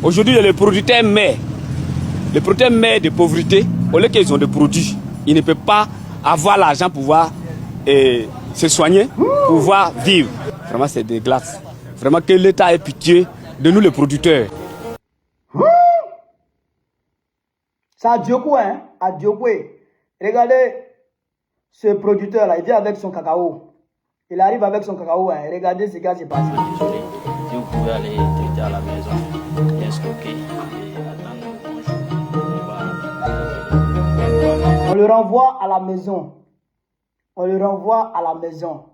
Aujourd'hui, les producteurs mères, de pauvreté, au lieu qu'ils ont des produits, ils ne peuvent pas avoir l'argent pour pouvoir se soigner, pour pouvoir vivre. Vraiment, c'est dégueulasse. Vraiment que l'État ait pitié de nous les producteurs. C'est à Dioko, hein, à Dioko. Regardez ce producteur-là, il vient avec son cacao. Il arrive avec son cacao, hein. Regardez ce qui s'est passé. Désolé, si vous pouvez aller traiter à la maison, bien stocké. On le renvoie à la maison. On le renvoie à la maison.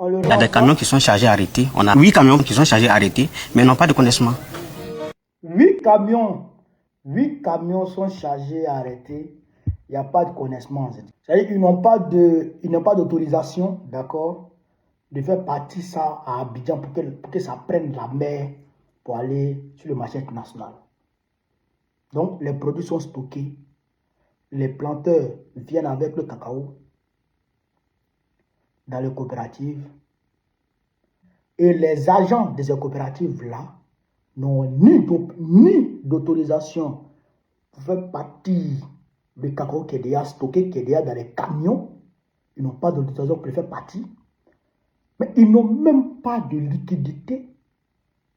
Il y a des camions qui sont chargés arrêtés. On a 8 camions qui sont chargés arrêtés, mais n'ont pas de connaissement. 8 camions sont chargés arrêtés. Il n'y a pas de connaissement. C'est-à-dire qu'ils n'ont pas d'autorisation, d'accord, de faire partir ça à Abidjan pour que ça prenne la mer pour aller sur le marché international. Donc, les produits sont stockés. Les planteurs viennent avec le cacao dans les coopératives. Et les agents de ces coopératives-là n'ont ni d'autorisation pour faire partir le cacao qui est déjà stocké, qui est déjà dans les camions. Ils n'ont pas d'autorisation pour le faire partir. Mais ils n'ont même pas de liquidité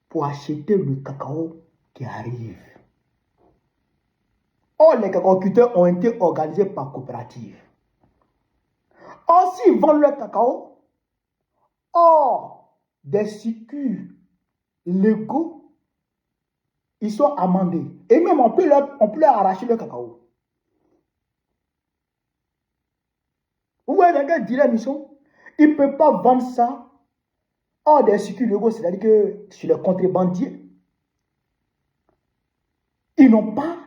pour acheter le cacao qui arrive. Or, les cacaoculteurs ont été organisés par coopérative. Or, s'ils vendent leur cacao, hors des circuits légaux, ils sont amendés. Et même, on peut leur arracher le cacao. Vous voyez, les gars disent la mission, ils ne peuvent pas vendre ça hors des circuits légaux, c'est-à-dire que sur les contrebandiers, ils n'ont pas,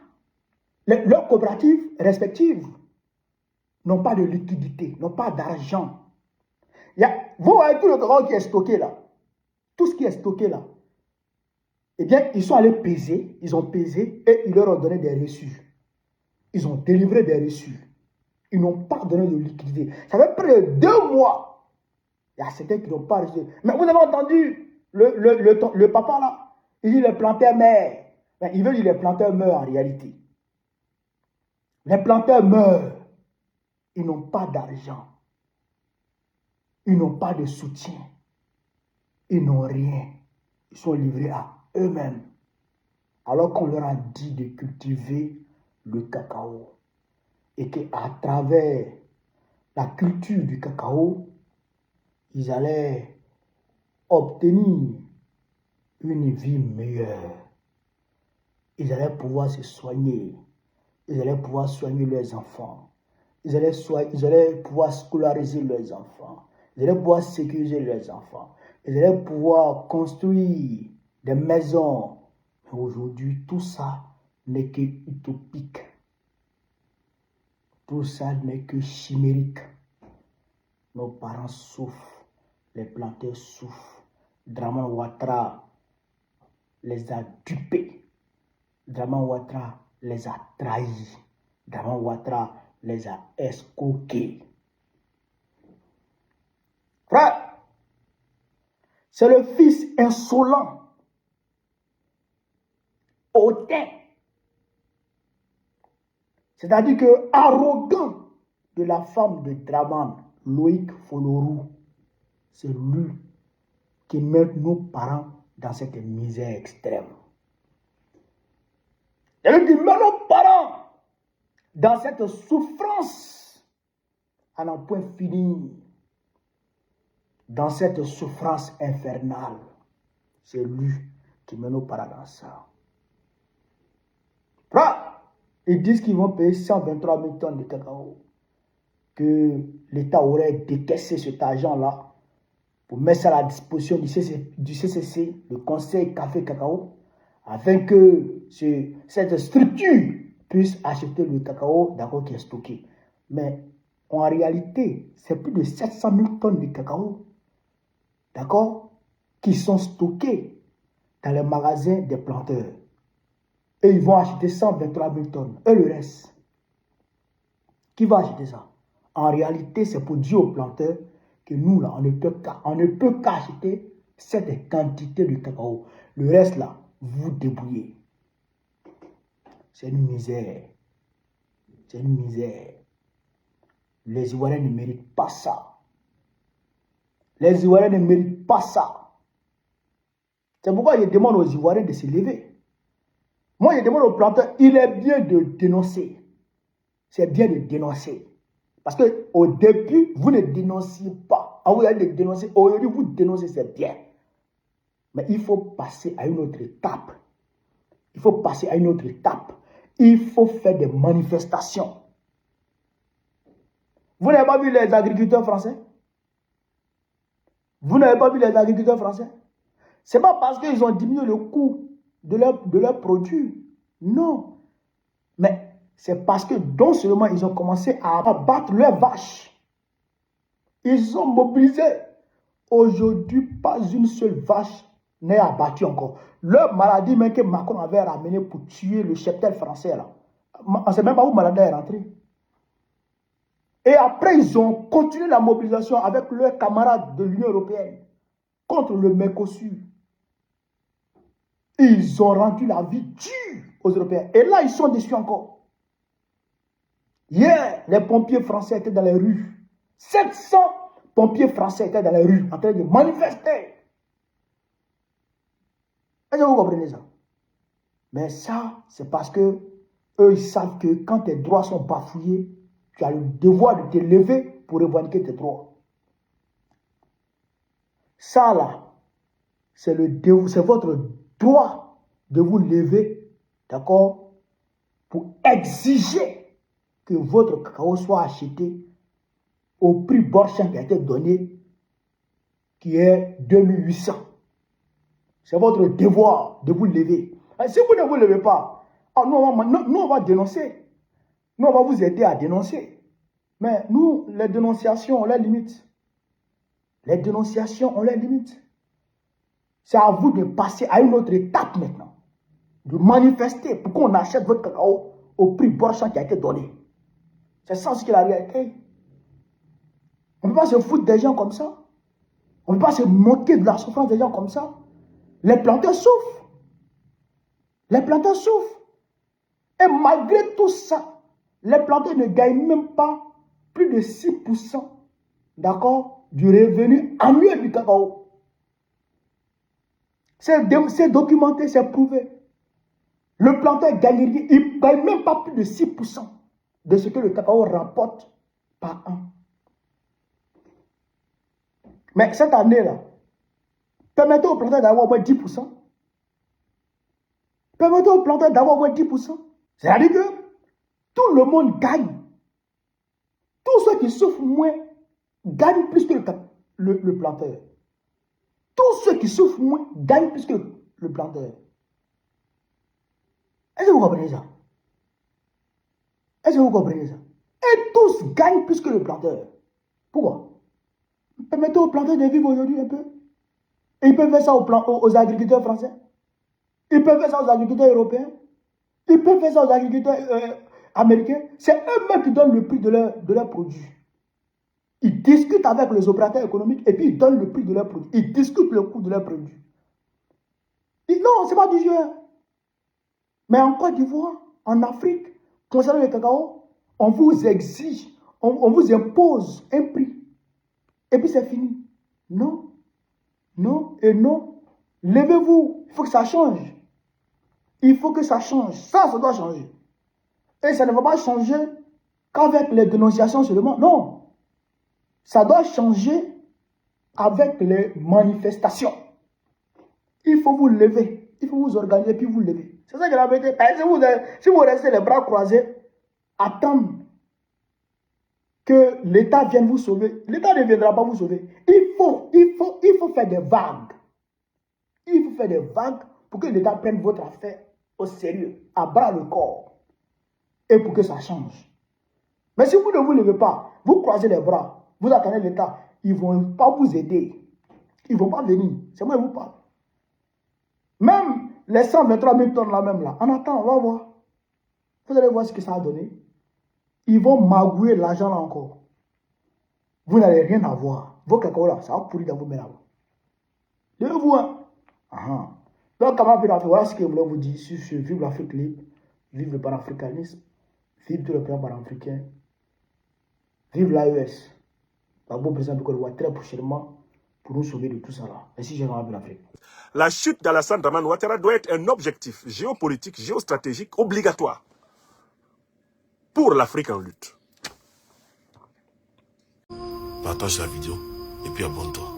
leurs coopératives respectives n'ont pas de liquidité, n'ont pas d'argent. Vous voyez tout le cacao qui est stocké là, tout ce qui est stocké là, eh bien, ils sont allés peser, ils ont pesé et ils leur ont donné des reçus. Ils ont délivré des reçus. Ils n'ont pas donné de liquidité. Ça fait près de 2 mois. Il y a certains qui n'ont pas reçu. Mais vous avez entendu le papa là, il dit les planteurs meurent. Mais il veut dire les planteurs meurent en réalité. Les planteurs meurent. Ils n'ont pas d'argent. Ils n'ont pas de soutien. Ils n'ont rien. Ils sont livrés à eux-mêmes. Alors qu'on leur a dit de cultiver le cacao. Et qu'à travers la culture du cacao, ils allaient obtenir une vie meilleure. Ils allaient pouvoir se soigner. Ils allaient pouvoir soigner leurs enfants. Ils allaient pouvoir scolariser leurs enfants. Ils allaient pouvoir sécuriser leurs enfants. Ils allaient pouvoir construire des maisons. Mais aujourd'hui, tout ça n'est que utopique. Tout ça n'est que chimérique. Nos parents souffrent. Les planteurs souffrent. Draman Ouattara les a dupés. Draman Ouattara les a trahis. Draman Ouattara les a escroqués. Frère, c'est le fils insolent, hautain, c'est-à-dire que arrogant de la femme de Draman, Loïc Folorou. C'est lui qui met nos parents dans cette misère extrême. C'est lui qui met nos parents dans cette souffrance à n'en point finir. Dans cette souffrance infernale. C'est lui qui met nos parents dans ça. Là, ils disent qu'ils vont payer 123 000 tonnes de cacao. Que l'État aurait décaissé cet argent-là pour mettre ça à la disposition du CCC, le Conseil Café Cacao, afin que cette structure puisse acheter le cacao d'accord qui est stocké. Mais en réalité, c'est plus de 700 000 tonnes de cacao, d'accord, qui sont stockés dans les magasins des planteurs. Et ils vont acheter 123 000 tonnes. Et le reste, qui va acheter ça? En réalité, c'est pour dire aux planteurs que nous, là, on ne peut qu'acheter cette quantité de cacao. Le reste là, vous débrouillez. C'est une misère. C'est une misère. Les Ivoiriens ne méritent pas ça. Les Ivoiriens ne méritent pas ça. C'est pourquoi je demande aux Ivoiriens de se lever. Moi, je demande aux planteurs, il est bien de dénoncer. C'est bien de dénoncer. Parce qu'au début, vous ne dénonciez pas. Ah, vous allez dénoncer. Aujourd'hui, vous dénoncez, c'est bien. Mais il faut passer à une autre étape. Il faut passer à une autre étape. Il faut faire des manifestations. Vous n'avez pas vu les agriculteurs français? Vous n'avez pas vu les agriculteurs français? Ce n'est pas parce qu'ils ont diminué le coût de leurs produits. Non. Mais c'est parce que non seulement ils ont commencé à abattre leurs vaches. Ils sont mobilisés. Aujourd'hui, pas une seule vache n'est abattue encore. Leur maladie même que Macron avait ramené pour tuer le cheptel français là. On ne sait même pas où maladie est rentrée. Et après, ils ont continué la mobilisation avec leurs camarades de l'Union européenne contre le Mercosur. Ils ont rendu la vie dure aux Européens. Et là, ils sont déçus encore. Hier, les pompiers français étaient dans les rues. 700 pompiers français étaient dans les rues en train de manifester. Est-ce que vous comprenez ça? Mais ça, c'est parce que eux, ils savent que quand tes droits sont bafouillés, tu as le devoir de te lever pour revendiquer tes droits. Ça, là, c'est votre droit de vous lever, d'accord, pour exiger que votre cacao soit acheté au prix Borchamp qui a été donné, qui est 2800. C'est votre devoir de vous lever. Et si vous ne vous levez pas, nous, on va dénoncer. Nous, on va vous aider à dénoncer. Mais nous, les dénonciations, on les limite. Les dénonciations, on les limite. C'est à vous de passer à une autre étape maintenant. De manifester pour qu'on achète votre cacao au prix Borchamp qui a été donné. C'est ça ce qu'il a réalité. On ne peut pas se foutre des gens comme ça. On ne peut pas se moquer de la souffrance des gens comme ça. Les planteurs souffrent. Les planteurs souffrent. Et malgré tout ça, les planteurs ne gagnent même pas plus de 6%, d'accord, du revenu annuel du cacao. C'est documenté, c'est prouvé. Le planteur gagne rien, il ne gagne même pas plus de 6% de ce que le cacao rapporte par an. Mais cette année-là, permettez aux planteurs d'avoir au moins 10%. Permettez aux planteurs d'avoir au moins 10%. C'est-à-dire que tout le monde gagne. Tous ceux qui souffrent moins gagnent plus que le planteur. Tous ceux qui souffrent moins gagnent plus que le planteur. Est-ce que vous comprenez ça? Est-ce que vous comprenez ça? Et tous gagnent plus que le planteur. Pourquoi? Permettez aux planteurs de vivre aujourd'hui un peu. Et ils peuvent faire ça aux agriculteurs français. Ils peuvent faire ça aux agriculteurs européens. Ils peuvent faire ça aux agriculteurs américains. C'est eux-mêmes qui donnent le prix de leurs produits. Ils discutent avec les opérateurs économiques et puis ils donnent le prix de leurs produits. Ils discutent le coût de leurs produits. Non, ce n'est pas du jeu. Mais en Côte d'Ivoire, en Afrique, concernant le cacao, on vous exige, on vous impose un prix. Et puis c'est fini. Non, non et non. Levez-vous. Il faut que ça change. Il faut que ça change. Ça doit changer. Et ça ne va pas changer qu'avec les dénonciations seulement. Non. Ça doit changer avec les manifestations. Il faut vous lever. Il faut vous organiser puis vous lever. C'est ça que la vérité. Si vous restez les bras croisés, attendre que l'État vienne vous sauver, l'État ne viendra pas vous sauver. Il faut faire des vagues. Il faut faire des vagues pour que l'État prenne votre affaire au sérieux, à bras le corps, et pour que ça change. Mais si vous ne vous levez pas, vous croisez les bras, vous attendez l'État, ils ne vont pas vous aider. Ils ne vont pas venir. C'est moi qui vous parle. Même les 123 000 tonnes là même là, on attend, on va voir. Vous allez voir ce que ça a donné. Ils vont magouiller l'argent là encore. Vous n'allez rien avoir. Vos cacao là, ça va pourrir dans vos mains là. De vous, hein. Donc, comment faire? Voilà ce que je voulais vous dire sur ce vive l'Afrique libre, vive le panafricanisme, vive tout le plan panafricain, vive l'AES. La bonne président de Côte d'Ivoire très prochainement pour nous sauver de tout ça là. Merci, j'ai de l'Afrique. La chute d'Alassane Dramane Ouattara doit être un objectif géopolitique, géostratégique obligatoire pour l'Afrique en lutte. Partage la vidéo et puis abonne-toi.